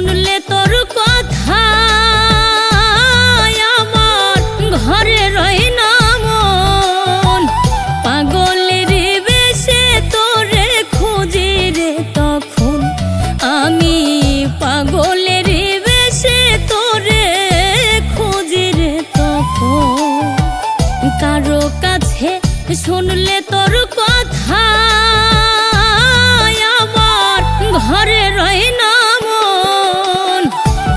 শুনলে তোর কথা আমার ঘরে রয় না মন। পাগলের বেশে তোরে খুঁজি রে তখন আমি, পাগলের বেশে তোরে খুঁজি রে তখন। কারো কাছে শুনলে তোর কথা আমার ঘরে রয় না মন।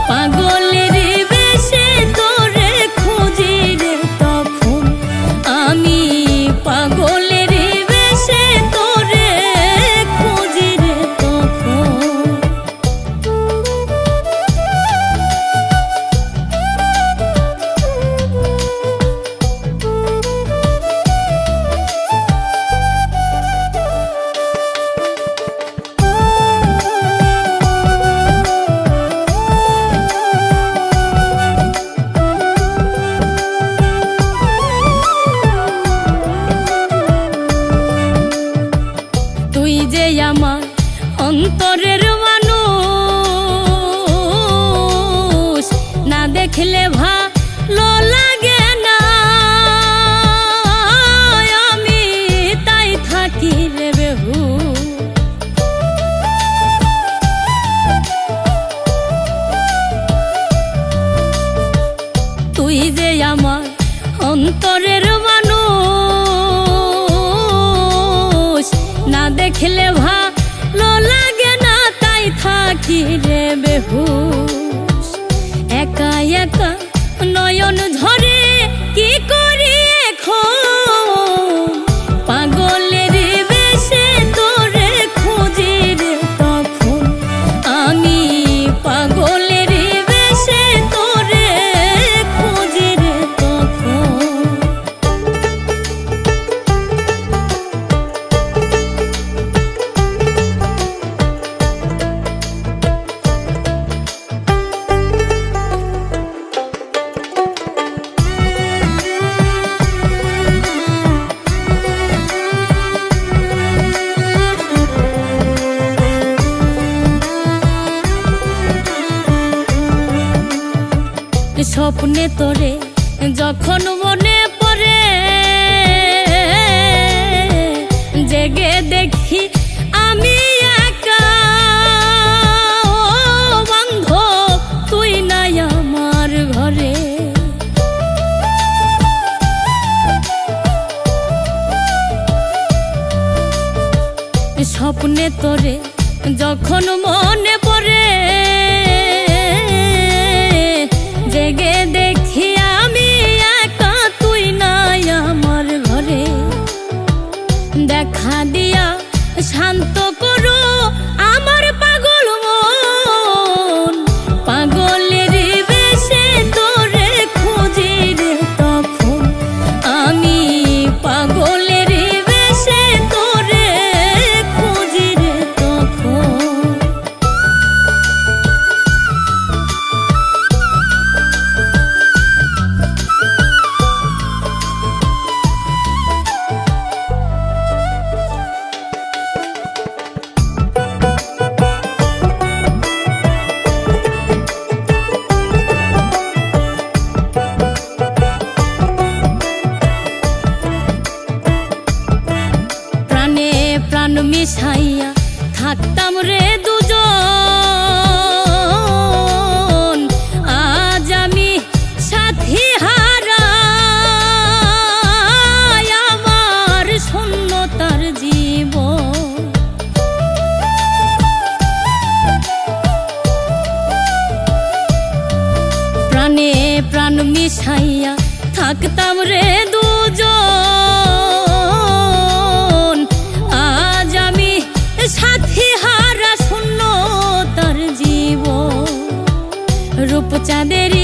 পাগলের বেশে তোরে খুঁজি রে তখন আমি, পাগলের বেশে তোরে খুঁজি রে তখন। তুই যে আমার অন্তরের মানুষ, না দেখলে ভালো লাগে না, আমি তাই থাকি রে বেহুশ। তুই যে আমার অন্তরের মানুষ, না দেখলে ভালো লাগে না, তাই থাকি রে বেহুশ। একা একা নয়ন ঝরে কি করি এখন, পাগলের বেশে তোরে খুঁজি রে তখন আমি, পাগলের বেশে তোরে খুঁজি রে তখন। স্বপ্নে তোরে যখন মনে পড়ে, জেগে দেখি আমি একা, ও বান্ধব তুই নাই আমার ঘরে। স্বপ্নে তোরে যখন মনে পড়ে, জেগে দেখি আমি একা, তুই নাই আমার ঘরে। দেখা দিয়া শান্ত করো আমার পাগল মন, পাগলের বেশে তোরে খুঁজি রে তখন আমি, পাগলের বেশে তোরে খুঁজি রে তখন। প্রাণ মিশাইয়া থাকতাম রে দুজন, আজ আমি সাথী হারা, আমার শূন্যতার জীবন। প্রাণে প্রাণ মিশাইয়া থাকতাম রে দুজন, আজ আমি সাথী হারা, শূন্য তার জীবন। রূপচাঁদের